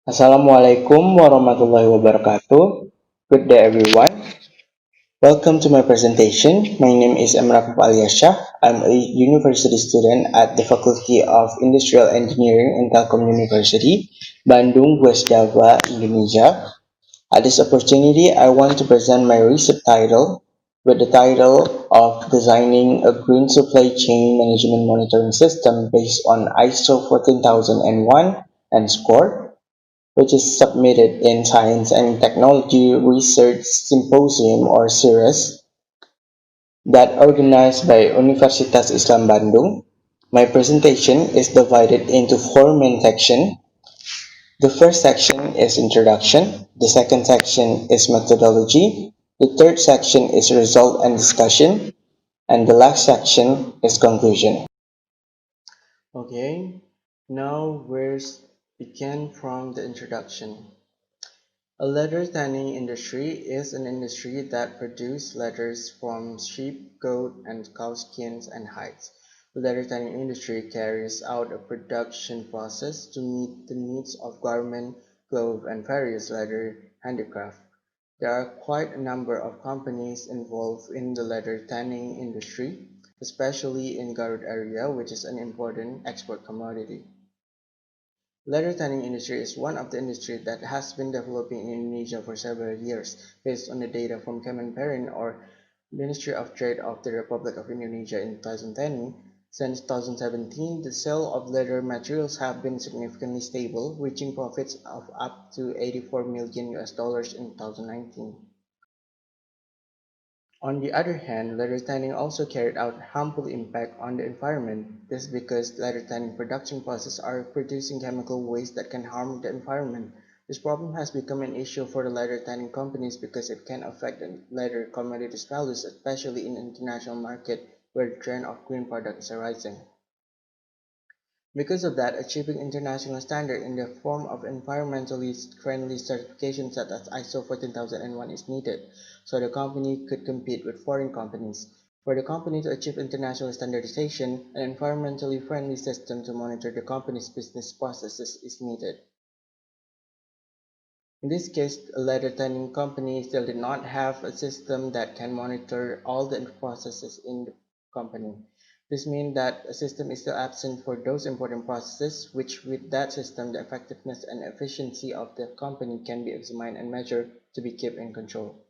Assalamualaikum warahmatullahi wabarakatuh. Good day, everyone. Welcome to my presentation. My name is Rafif Aliyasyah. I'm a university student at the Faculty of Industrial Engineering and Telkom University, Bandung, West Java, Indonesia. At this opportunity, I want to present my research title with the title of Designing a Green Supply Chain Management Monitoring System based on ISO 14001 and SCOR, which is submitted in Science and Technology Research Symposium or SiRes that organized by Universitas Islam Bandung. My presentation is divided into four main sections. The first section is introduction, the second section is methodology, the third section is result and discussion, and the last section is conclusion. Okay, now we'll begin from the introduction. A leather tanning industry is an industry that produces leathers from sheep, goat, and cow skins and hides. The leather tanning industry carries out a production process to meet the needs of garment, cloth, and various leather handicraft. There are quite a number of companies involved in the leather tanning industry, especially in Garut area, which is an important export commodity. Leather tanning industry is one of the industries that has been developing in Indonesia for several years, based on the data from Kemenperin or Ministry of Trade of the Republic of Indonesia in 2010. Since 2017, the sale of leather materials have been significantly stable, reaching profits of up to 84 million US dollars in 2019. On the other hand, leather tanning also carried out harmful impact on the environment. This is because leather tanning production processes are producing chemical waste that can harm the environment. This problem has become an issue for the leather tanning companies because it can affect the leather commodities values, especially in the international market where the trend of green products are rising. Because of that, achieving international standard in the form of environmentally friendly certification such as ISO 14001 is needed, so the company could compete with foreign companies. For the company to achieve international standardization, an environmentally friendly system to monitor the company's business processes is needed. In this case, a leather tanning company still did not have a system that can monitor all the processes in the company. This means that a system is still absent for those important processes, which with that system, the effectiveness and efficiency of the company can be examined and measured to be kept in control.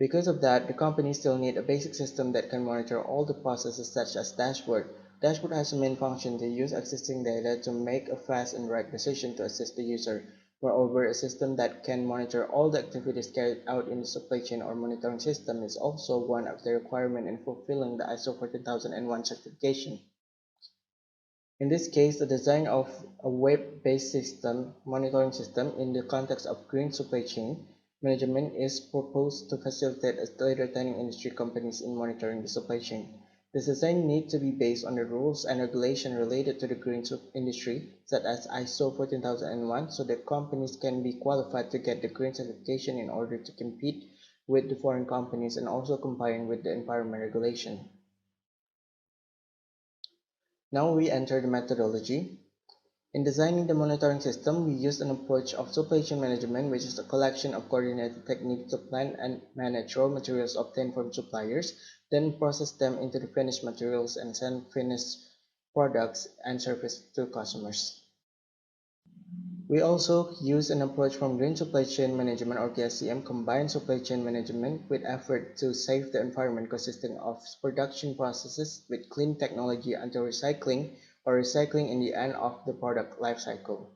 Because of that, the company still need a basic system that can monitor all the processes such as dashboard. Dashboard has a main function to use existing data to make a fast and right decision to assist the user. Moreover, a system that can monitor all the activities carried out in the supply chain or monitoring system is also one of the requirements in fulfilling the ISO 14001 certification. In this case, the design of a web-based system monitoring system in the context of green supply chain management is proposed to facilitate leather tanning industry companies in monitoring the supply chain. This design needs to be based on the rules and regulations related to the green industry, such as ISO 14001, so that companies can be qualified to get the green certification in order to compete with the foreign companies and also complying with the environment regulation. Now we enter the methodology. In designing the monitoring system, we used an approach of supply chain management, which is a collection of coordinated techniques to plan and manage raw materials obtained from suppliers, then process them into the finished materials and send finished products and services to customers. We also use an approach from Green Supply Chain Management or GSCM, combined supply chain management with effort to save the environment consisting of production processes with clean technology until recycling or recycling in the end of the product life cycle.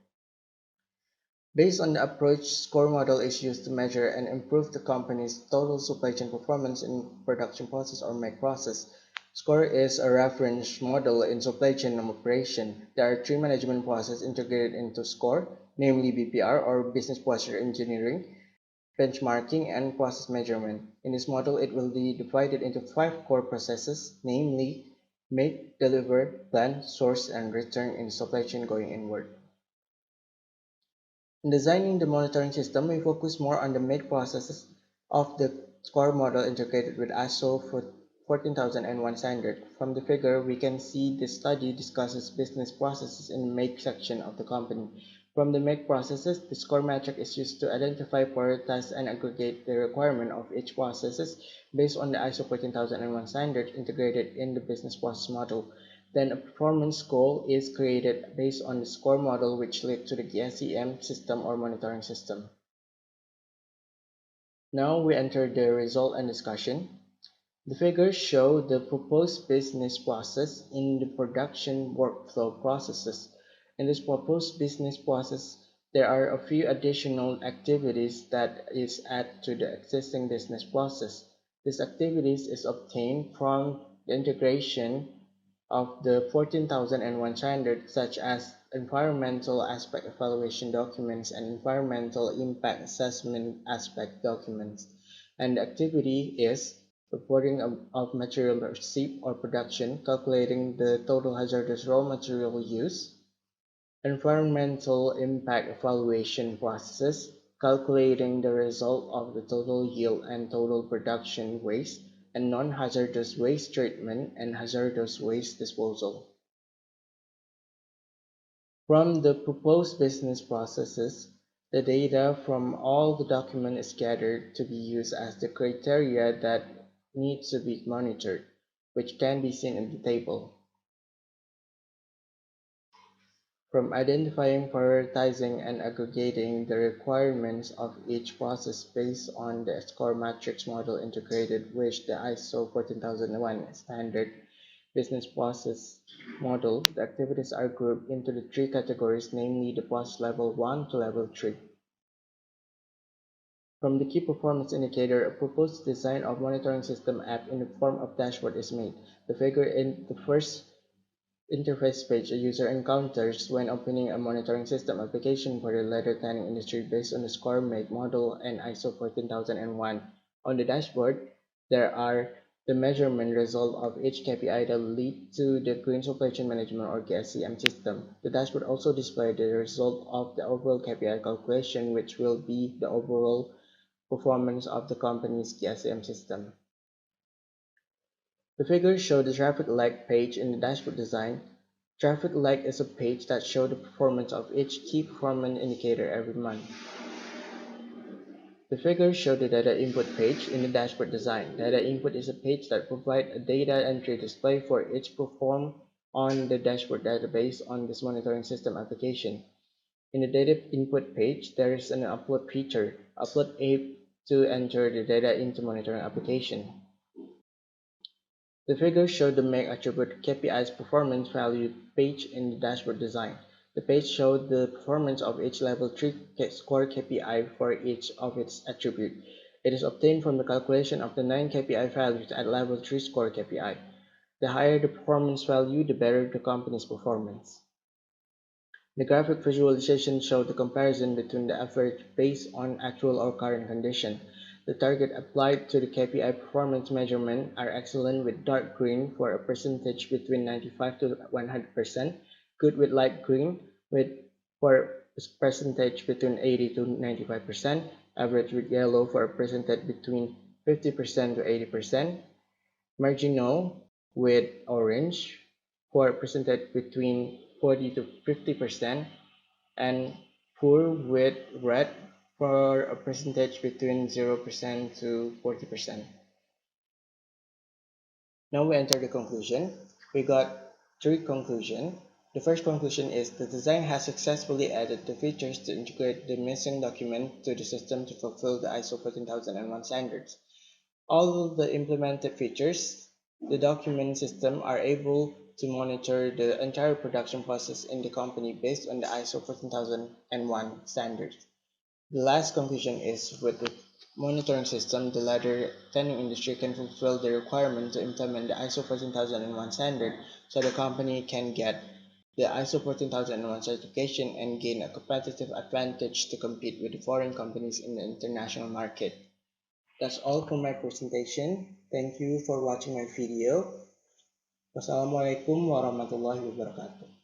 Based on the approach, SCOR model is used to measure and improve the company's total supply chain performance in production process or make process. SCOR is a reference model in supply chain operation. There are three management processes integrated into SCOR, namely BPR or Business Process Engineering, benchmarking, and process measurement. In this model, it will be divided into five core processes, namely make, deliver, plan, source, and return in the supply chain going inward. In designing the monitoring system, we focus more on the make processes of the SCOR model integrated with ISO 14001 standard. From the figure, we can see the study discusses business processes in the make section of the company. From the make processes, the SCOR metric is used to identify, prioritize, and aggregate the requirement of each processes based on the ISO 14001 standard integrated in the business process model. Then a performance goal is created based on the SCOR model, which leads to the GSCM system or monitoring system. Now we enter the result and discussion. The figures show the proposed business process in the production workflow processes. In this proposed business process, there are a few additional activities that is added to the existing business process. These activities is obtained from the integration of the 14001 standards, such as environmental aspect evaluation documents and environmental impact assessment aspect documents. And the activity is reporting of material receipt or production, calculating the total hazardous raw material use, environmental impact evaluation processes, calculating the result of the total yield and total production waste, and non-hazardous waste treatment and hazardous waste disposal. From the proposed business processes, the data from all the document is gathered to be used as the criteria that needs to be monitored, which can be seen in the table. From identifying, prioritizing, and aggregating the requirements of each process based on the SCOR matrix model integrated with the ISO 14001 standard business process model, the activities are grouped into the three categories, namely the process level 1 to level 3. From the key performance indicator, a proposed design of monitoring system app in the form of dashboard is made. The figure in the first interface page a user encounters when opening a monitoring system application for the leather tanning industry based on the SCOR make model and ISO 14001. On the dashboard, there are the measurement result of each KPI that lead to the Green Supply Chain Management or GSCM system. The dashboard also displays the result of the overall KPI calculation, which will be the overall performance of the company's GSCM system. The figures show the traffic light page in the dashboard design. Traffic light is a page that shows the performance of each key performance indicator every month. The figures show the data input page in the dashboard design. Data input is a page that provides a data entry display for each perform on the dashboard database on this monitoring system application. In the data input page, there is an upload feature. Upload app to enter the data into monitoring application. The figures show the make attribute KPI's performance value page in the dashboard design. The page shows the performance of each level 3 SCOR KPI for each of its attributes. It is obtained from the calculation of the 9 KPI values at level 3 SCOR KPI. The higher the performance value, the better the company's performance. The graphic visualization shows the comparison between the average based on actual or current condition. The target applied to the KPI performance measurement are excellent with dark green for a percentage between 95 to 100%, good with light green for a percentage between 80 to 95%, average with yellow for a percentage between 50% to 80%, marginal with orange for a percentage between 40 to 50%, and poor with red for a percentage between 0% to 40%. Now we enter the conclusion. We got three conclusions. The first conclusion is the design has successfully added the features to integrate the missing document to the system to fulfill the ISO 14001 standards. All of the implemented features, the document system are able to monitor the entire production process in the company based on the ISO 14001 standards. The last conclusion is with the monitoring system, the leather tanning industry can fulfill the requirement to implement the ISO 14001 standard so the company can get the ISO 14001 certification and gain a competitive advantage to compete with the foreign companies in the international market. That's all for my presentation. Thank you for watching my video. Wassalamualaikum warahmatullahi wabarakatuh.